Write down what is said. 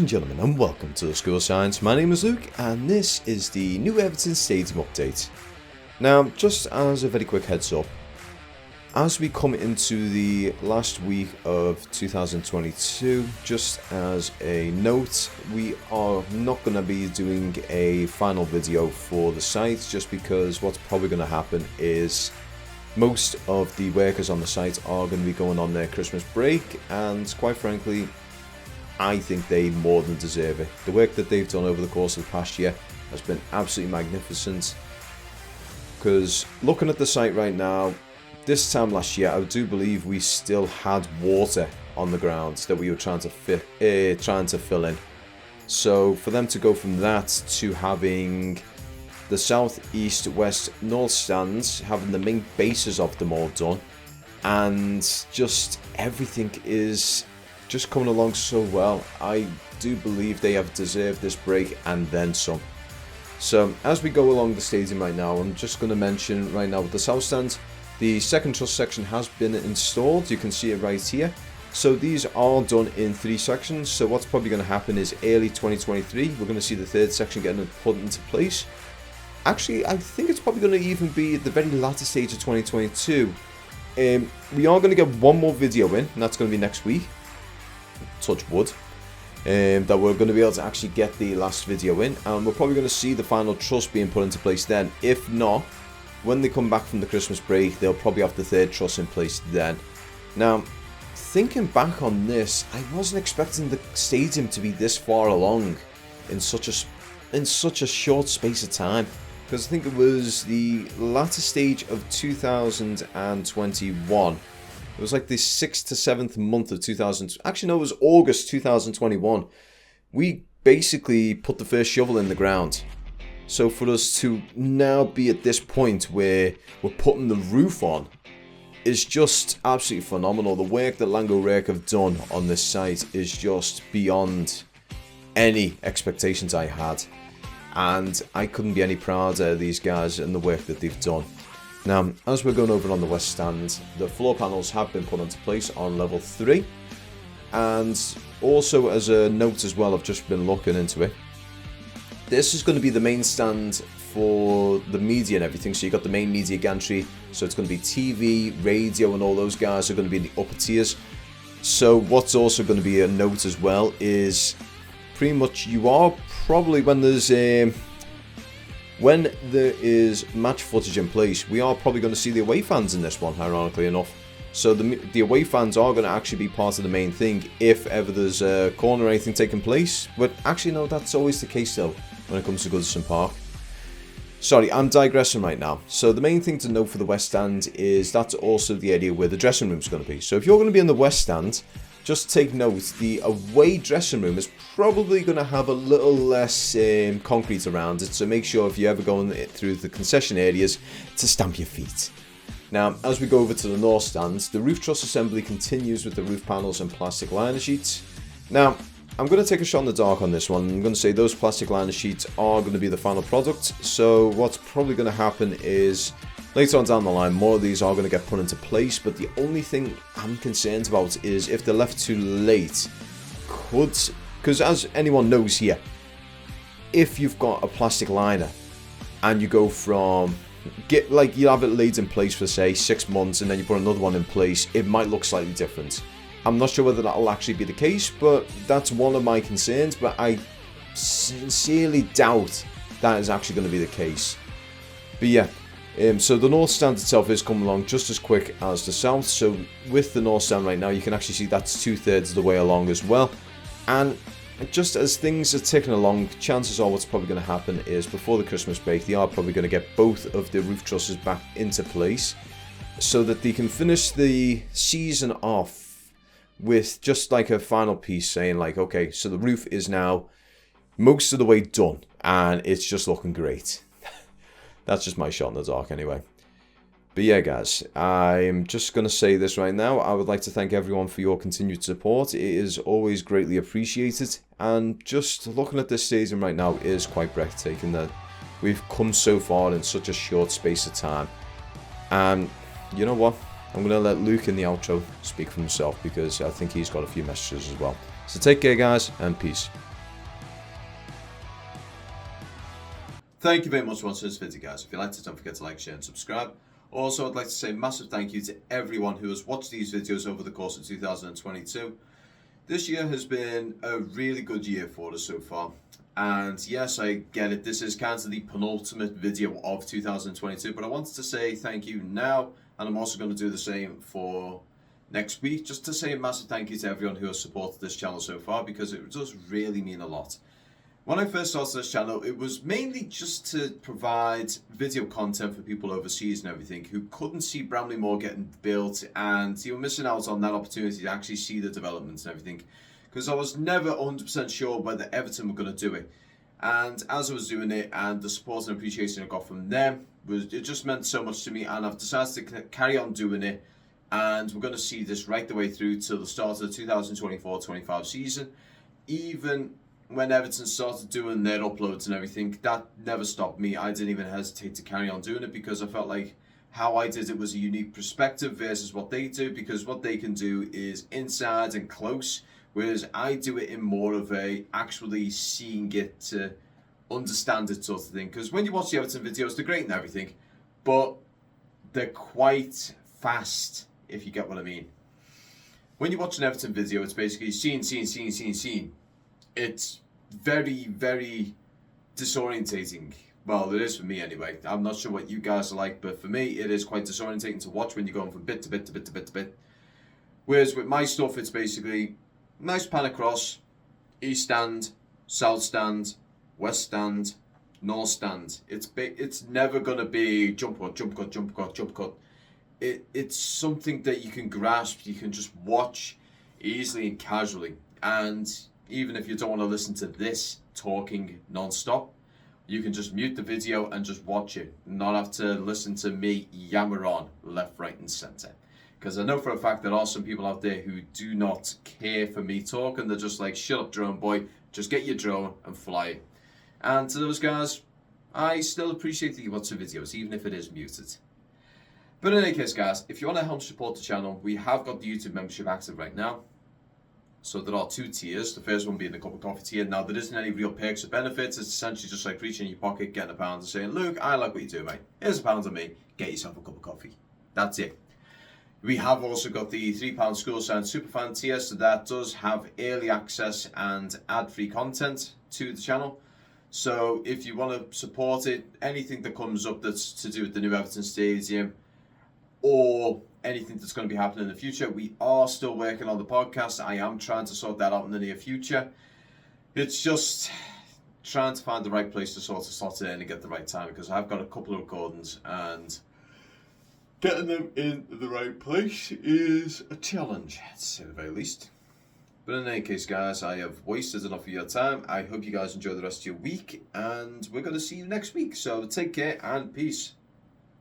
and gentlemen, and welcome to the School of Science. My name is Luke, and this is the new Everton Stadium update. Now, just as a very quick heads up, as we come into the last week of 2022, just as a note, we are not going to be doing a final video for the site, just because what's probably going to happen is most of the workers on the site are going to be going on their Christmas break, and quite frankly, I think they more than deserve it. The work that they've done over the course of the past year has been absolutely magnificent. Because looking at the site right now, this time last year, I do believe we still had water on the ground that we were trying to fill in. So for them to go from that to having the south, east, west, north stands, having the main bases of them all done, and just everything is just coming along so well. I do believe they have deserved this break and then some. So as we go along the stadium right now, I'm just going to mention right now with the south stand, the second truss section has been installed. You can see it right here. So these are done in 3 sections. So what's probably going to happen is early 2023, we're going to see the third section getting put into place. Actually, I think it's probably going to even be at the very latter stage of 2022. We are going to get one more video in, and that's going to be next week. Touch wood. That we're going to be able to actually get the last video in, and we're probably going to see the final truss being put into place then. If not, when they come back from the Christmas break, they'll probably have the third truss in place then. Now, thinking back on this, I wasn't expecting the stadium to be this far along in such a short space of time. Because I think it was the latter stage of 2021. It was like the 6th to 7th month of 2000. Actually, no, it was August 2021. We basically put the first shovel in the ground. So for us to now be at this point where we're putting the roof on is just absolutely phenomenal. The work that Lango Rek have done on this site is just beyond any expectations I had. And I couldn't be any prouder of these guys and the work that they've done. Now, as we're going over on the west stand, the floor panels have been put into place on level 3. And also as a note as well, I've just been looking into it. This is going to be the main stand for the media and everything. So you've got the main media gantry. So it's going to be TV, radio, and all those guys are going to be in the upper tiers. So what's also going to be a note as well is pretty much you are probably when there is match footage in place, we are probably going to see the away fans in this one, ironically enough. So the away fans are going to actually be part of the main thing if ever there's a corner or anything taking place. But actually, no, that's always the case though when it comes to Goodison Park. Sorry, I'm digressing right now. So the main thing to note for the west stand is that's also the area where the dressing room is going to be. So if you're going to be in the west stand, just take note, the away dressing room is probably going to have a little less concrete around it, so make sure if you're ever going through the concession areas to stamp your feet. Now, as we go over to the north stands, the roof truss assembly continues with the roof panels and plastic liner sheets. Now, I'm going to take a shot in the dark on this one. I'm going to say those plastic liner sheets are going to be the final product, so what's probably going to happen is later on down the line, more of these are going to get put into place, but the only thing I'm concerned about is if they're left too late, because as anyone knows here, if you've got a plastic liner and you go from, you have it laid in place for say 6 months and then you put another one in place, it might look slightly different. I'm not sure whether that'll actually be the case, but that's one of my concerns, but I sincerely doubt that is actually going to be the case. But yeah. So the north stand itself is coming along just as quick as the south. So with the north stand right now, you can actually see that's 2/3 of the way along as well. And just as things are ticking along, chances are what's probably going to happen is before the Christmas break, they are probably going to get both of the roof trusses back into place so that they can finish the season off with just like a final piece saying like, okay, so the roof is now most of the way done and it's just looking great. That's just my shot in the dark anyway. But yeah, guys, I'm just going to say this right now. I would like to thank everyone for your continued support. It is always greatly appreciated. And just looking at this stadium right now is quite breathtaking that we've come so far in such a short space of time. And you know what? I'm going to let Luke in the outro speak for himself because I think he's got a few messages as well. So take care, guys, and peace. Thank you very much for watching this video, guys. If you liked it, don't forget to like, share and subscribe. Also, I'd like to say a massive thank you to everyone who has watched these videos over the course of 2022. This year has been a really good year for us so far. And yes, I get it, this is kind of the penultimate video of 2022, but I wanted to say thank you now, and I'm also going to do the same for next week, just to say a massive thank you to everyone who has supported this channel so far, because it does really mean a lot. When I first started this channel, it was mainly just to provide video content for people overseas and everything who couldn't see Bramley Moore getting built, and you were missing out on that opportunity to actually see the developments and everything. Because I was never 100% sure whether Everton were going to do it. And as I was doing it, and the support and appreciation I got from them, it just meant so much to me, and I've decided to carry on doing it. And we're going to see this right the way through till the start of the 2024-25 season. Even when Everton started doing their uploads and everything, that never stopped me. I didn't even hesitate to carry on doing it, because I felt like how I did it was a unique perspective versus what they do, because what they can do is inside and close, whereas I do it in more of a actually seeing it to understand it sort of thing. Because when you watch the Everton videos, they're great and everything, but they're quite fast, if you get what I mean. When you watch an Everton video, it's basically scene. It's very, very disorientating. Well, it is for me anyway. I'm not sure what you guys are like, but for me, it is quite disorientating to watch when you're going from bit to bit to bit to bit to bit. Whereas with my stuff, it's basically nice pan across, east stand, south stand, west stand, north stand. It's never gonna be jump cut, jump cut, jump cut, jump cut. It's something that you can grasp, you can just watch easily and casually. And even if you don't want to listen to this talking non-stop, you can just mute the video and just watch it, not have to listen to me yammer on left, right and centre. Because I know for a fact there are some people out there who do not care for me talking. They're just like, shut up drone boy, just get your drone and fly it. And to those guys, I still appreciate that you watch the videos, even if it is muted. But in any case, guys, if you want to help support the channel, we have got the YouTube membership active right now. So there are two tiers, the first one being the cup of coffee tier. Now, there isn't any real perks or benefits. It's essentially just like reaching in your pocket, getting £1 and saying, look, I like what you do, mate. Here's £1 on me. Get yourself a cup of coffee. That's it. We have also got the £3 School Science Superfan tier, so that does have early access and ad-free content to the channel. So if you want to support it, anything that comes up that's to do with the new Everton Stadium, or anything that's going to be happening in the future. We are still working on the podcast. I am trying to sort that out in the near future. It's just trying to find the right place to sort of slot it in and get the right time, because I've got a couple of recordings and getting them in the right place is a challenge, to say the very least. But in any case, guys, I have wasted enough of your time. I hope you guys enjoy the rest of your week, and we're going to see you next week. So take care and peace.